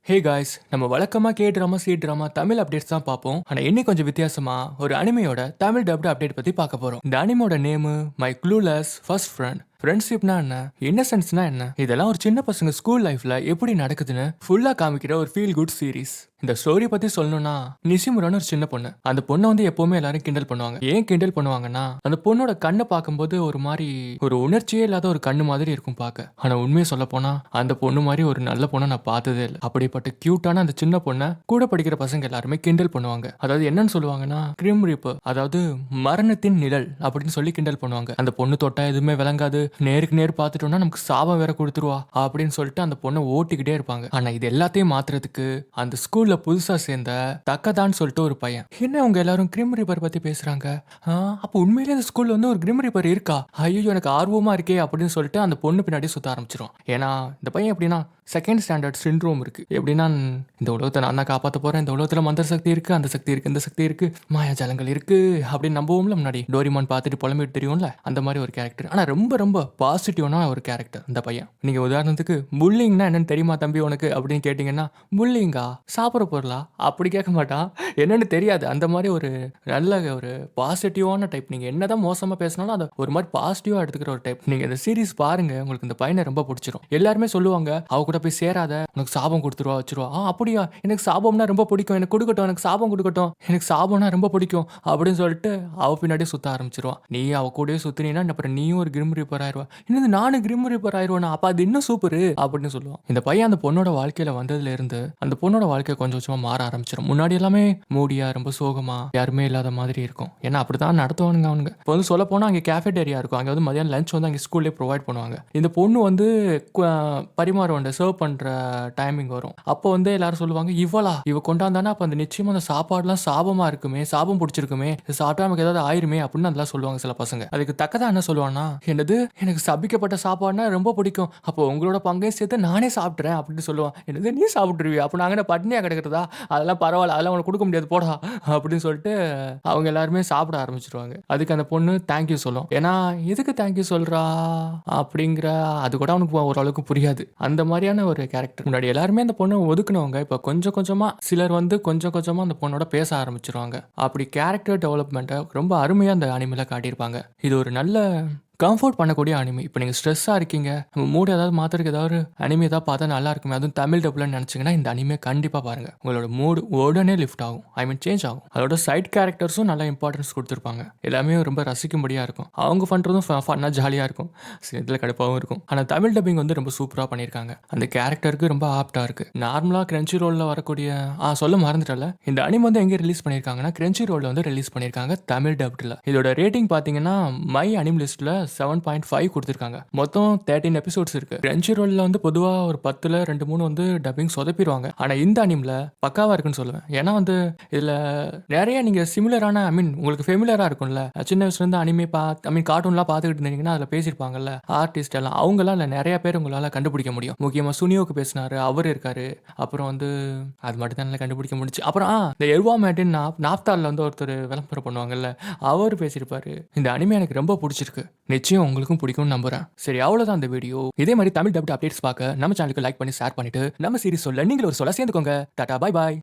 Hey guys, நம்ம வழக்கமா K drama C drama Tamil updates தான் பார்ப்போம். ஆனா இன்னைக்கு கொஞ்சம் வித்தியாசமா ஒரு அனிமையோட தமிழ் டப்டு அப்டேட் பத்தி பார்க்க போறோம். இந்த அனிமோட name my clueless first friend. ஃப்ரெண்ட்ஷிப்னா என்ன, இன்னசென்ஸ்னா என்ன, இதெல்லாம் ஒரு சின்ன பசங்க ஸ்கூல் லைஃப்ல எப்படி நடக்குதுன்னு ஃபுல்லா காமிக்கிற ஒரு ஃபீல் குட் சீரிஸ். இந்த ஸ்டோரி பத்தி சொல்லணும்னா, நிஷிமுரான்னு ஒரு சின்ன பொண்ணு. அந்த பொண்ணை வந்து எப்பவுமே எல்லாரும் கிண்டல் பண்ணுவாங்க. ஏன் கிண்டல் பண்ணுவாங்கன்னா, அந்த பொண்ணோட கண்ணை பார்க்கும்போது ஒரு மாதிரி ஒரு உணர்ச்சியே இல்லாத ஒரு கண்ணு மாதிரி இருக்கும் பார்க்க. ஆனா உண்மையை சொல்ல போனா அந்த பொண்ணு மாதிரி ஒரு நல்ல பொண்ணை நான் பார்த்ததே இல்லை. அப்படிப்பட்ட கியூட்டான அந்த சின்ன பொண்ணை கூட படிக்கிற பசங்க எல்லாருமே கிண்டல் பண்ணுவாங்க. அதாவது என்னன்னு சொல்லுவாங்கன்னா, கிரிம் ரீப்பர், அதாவது மரணத்தின் நிழல் அப்படின்னு சொல்லி கிண்டல் பண்ணுவாங்க. அந்த பொண்ணு தொட்டா எதுவுமே விளங்காது, நேருக்கு நேர் பார்த்துட்டோம்னா நமக்கு சாபம் வேற கொடுத்துருவா அப்படின்னு சொல்லிட்டு அந்த பொண்ணை ஓட்டிக்கிட்டே இருப்பாங்க. ஆனா இது எல்லாத்தையும் மாத்துறதுக்கு அந்த ஸ்கூல்ல புதுசா சேர்ந்த தக்கதான்னு சொல்லிட்டு ஒரு பையன். என்ன உங்க எல்லாரும் கிரிம் ரீப்பர் பத்தி பேசுறாங்க, அப்ப உண்மையிலேயே அந்த ஸ்கூல்ல வந்து ஒரு கிரிம் ரீப்பர் இருக்கா, ஐயோ எனக்கு ஆர்வமா இருக்கே அப்படின்னு சொல்லிட்டு அந்த பொண்ணு பின்னாடி சுத்த ஆரம்பிச்சிடும். ஏன்னா இந்த பையன் எப்படின்னா செகண்ட் ஸ்டாண்டர்ட் சிண்ட்ரோம் இருக்கு. எப்படின்னா, இந்த உலகத்தை நான் தான் காப்பாற்ற போறேன், இந்த உலகத்துல மந்திர சக்தி இருக்கு, அந்த சக்தி இருக்கு, இந்த சக்தி இருக்கு, மாயாஜாலங்கள் இருக்கு அப்படின்னு நம்புவோம்ல. முன்னாடி டோரிமான் பார்த்துட்டு புலம்பிட்டு தெரியும்ல, அந்த மாதிரி ஒரு கேரக்டர். ஆனா ரொம்ப ரொம்ப பாசிட்டிவான ஒரு கேரக்டர் இந்த பையன். நீங்க உதாரணத்துக்கு புல்லிங்னா என்னன்னு தெரியுமா தம்பி உனக்கு அப்படின்னு கேட்டீங்கன்னா, புல்லிங்கா சாப்பிட்ற பொருளா அப்படி கேட்க மாட்டான், என்னன்னு தெரியாது. அந்த மாதிரி ஒரு நல்ல ஒரு பாசிட்டிவான டைப். நீங்க என்னதான் மோசமா பேசினாலும் அதை ஒரு மாதிரி பாசிட்டிவா எடுத்துக்கிற ஒரு டைப். நீங்க இந்த சீரிஸ் பாருங்க, உங்களுக்கு இந்த பையனை ரொம்ப பிடிச்சிரும். எல்லாருமே சொல்லுவாங்க அவ கூட போய் சேராத, உனக்கு சாபம் கொடுத்துருவா வச்சிருவா. அப்படியா, எனக்கு சாபம்னா ரொம்ப பிடிக்கும், எனக்கு கொடுக்கட்டும், எனக்கு சாபம் கொடுக்கட்டும், எனக்கு சாபம்னா ரொம்ப பிடிக்கும் அப்படின்னு சொல்லிட்டு அவ பின்னாடியே சுத்த ஆரம்பிச்சிருவான். நீ அவ கூடயே சுத்தினா அப்புறம் நீயும் ஒரு கிரிம் ரீப்பர் ஆயிடுவா. இன்னும் நானும் கிரிம் ரீப்பர் ஆயிடுவேன், அப்ப அது இன்னும் சூப்பர் அப்படின்னு சொல்லுவான். இந்த பையன் அந்த பொண்ணோட வாழ்க்கையில வந்ததுல இருந்து அந்த பொண்ணோட வாழ்க்கை கொஞ்சம் கொஞ்சமா மாற ஆரம்பிச்சிடும். முன்னாடி எல்லாமே மூடியா ரொம்ப சோகமா யாருமே இல்லாத மாதிரி இருக்கும். ஏன்னா அப்படிதான் நடத்துவானுங்க அவனுங்க. இப்போ வந்து சொல்ல போனா அங்கே கேஃபேட்டேரியா இருக்கும், அங்கே வந்து மதியானம் லஞ்ச் வந்து அங்கே ஸ்கூல்லே ப்ரொவைட் பண்ணுவாங்க. இந்த பொண்ணு வந்து பரிமாறுவாண்ட சர்வ் பண்ற டைமிங் வரும். அப்போ வந்து எல்லாரும் சொல்லுவாங்க, இவ கொண்டாந்தானா அப்ப அந்த நிச்சயமா அந்த சாப்பாடுலாம் சாபமா இருக்குமே, சாபம் பிடிச்சிருக்குமே, சாப்பிட்டா நமக்கு ஏதாவது ஆயிருமே அப்படின்னு அதெல்லாம் சொல்லுவாங்க சில பசங்க. அதுக்கு தக்கதான் என்ன சொல்லுவானா, என்னது எனக்கு சபிக்கப்பட்ட சாப்பாடுனா ரொம்ப பிடிக்கும், அப்போ உங்களோட பங்கையும் சேர்த்து நானே சாப்பிட்றேன் அப்படின்னு சொல்லுவான். என்னது நீ சாப்பிட்டுருவியா, அப்போ நாங்க என்ன பட்னியா கிடக்கிறதா, அதெல்லாம் பரவாயில்ல, அதெல்லாம் உனக்கு கொடுக்க முடியாது போடா அப்படின்னு சொல்லிட்டு அவங்க எல்லாருமே சாப்பிட ஆரம்பிச்சிருவாங்க. அதுக்கு அந்த பொண்ணு தேங்க்யூ சொல்லும். ஏன்னா எதுக்கு தேங்க்யூ சொல்றா அப்படிங்கிற அது கூட அவனுக்கு ஓரளவுக்கு புரியாது. அந்த மாதிரியான ஒரு கேரக்டர். முன்னாடி எல்லாருமே அந்த பொண்ணை ஒதுக்குனவங்க இப்போ கொஞ்சம் கொஞ்சமா சிலர் வந்து கொஞ்சம் கொஞ்சமா அந்த பொண்ணோட பேச ஆரம்பிச்சிருவாங்க. அப்படி கேரக்டர் டெவலப்மெண்ட்டை ரொம்ப அருமையா அந்த அனிமையில காட்டியிருப்பாங்க. இது ஒரு நல்ல கம்ஃபர்ட் பண்ணக்கூடிய அனிமி. இப்போ நீங்கள் ஸ்ட்ரெஸ்ஸாக இருக்கீங்க, நம்ம மூடு ஏதாவது மாற்றுறதுக்கு ஏதாவது அனிமி ஏதாவது பார்த்தா நல்லா இருக்குமே, அதுவும் தமிழ் டப்லன்னு நினச்சிங்கன்னா இந்த அனிமே கண்டிப்பாக பாருங்கள். உங்களோட மூடு உடனே லிஃப்ட் ஆகும், சேஞ்ச் ஆகும். அதோட சைட் கேரக்டர்ஸும் நல்லா இம்பார்ட்டன்ஸ் கொடுத்துருப்பாங்க. எல்லாமே ரொம்ப ரசிக்கும்படியாக இருக்கும். அவங்க பண்ணுறதும் ஃபன்னாக ஜாலியாக இருக்கும், சில இதில் கடுப்பாகவும் இருக்கும். ஆனால் தமிழ் டப்பிங் வந்து ரொம்ப சூப்பராக பண்ணியிருக்காங்க. அந்த கேரக்டருக்கு ரொம்ப ஆப்டாக இருக்குது. நார்மலாக கிரன்ச்சி ரோலில் வரக்கூடிய சொல்ல மறந்துட்டல, இந்த அனிமே வந்து எங்கே ரிலீஸ் பண்ணியிருக்காங்கன்னா கிரன்ச்சி ரோலில் வந்து ரிலீஸ் பண்ணியிருக்காங்க தமிழ் டப்டில். இதோட ரேட்டிங் பார்த்தீங்கன்னா மை அனிம் லிஸ்ட்டில் 7.5 கொடுத்துருக்காங்க. மொத்தம் 13 எபிசோட்ஸ் இருக்கு. கிரன்ச்சி ரோல்ல வந்து பொதுவாக ஒரு 10ல் 2-3 வந்து டப்பிங் சொதப்பிடுவாங்க. ஆனால் இந்த அனிமில் பக்காவாக இருக்குன்னு சொல்லுவேன். ஏன்னா வந்து இதில் நிறைய நீங்கள் சிமிலரான உங்களுக்கு ஃபெமிலியராக இருக்கும்ல, சின்ன வயசுலேருந்து அனிமே கார்ட்டூன்லாம் பார்த்துக்கிட்டு இருந்தீங்கன்னா அதில் பேசியிருப்பாங்கல்ல ஆர்டிஸ்ட் எல்லாம், அவங்களாம் இல்லை நிறைய பேர் உங்களால் கண்டுபிடிக்க முடியும். முக்கியமாக சுனியோக்கு பேசினாரு, அவர் இருக்காரு. அப்புறம் வந்து அது மட்டும் தான் கண்டுபிடிக்க முடிச்சு. அப்புறம் இந்த எர்வா மேட்டின் நாப்தாலில் வந்து ஒருத்தர் விளம்பரம் பண்ணுவாங்கல்ல, அவர் பேசியிருப்பாரு. இந்த அனிமே எனக்கு ரொம்ப பிடிச்சிருக்கு. நிச்சயம் உங்களுக்கும் பிடிக்கும்னு நம்புறேன். சரி, அவ்வளவுதான் இந்த வீடியோ. இதே மாதிரி தமிழ் டப்ட் அப்டேட்ஸ் பார்க்க நம்ம சேனலுக்கு லைக் பண்ணி ஷேர் பண்ணிட்டு நம்ம சீரிஸ் சொல்ல நீங்களும் ஒரு சொல்ல சேர்ந்துக்கோங்க. Tata, bye bye.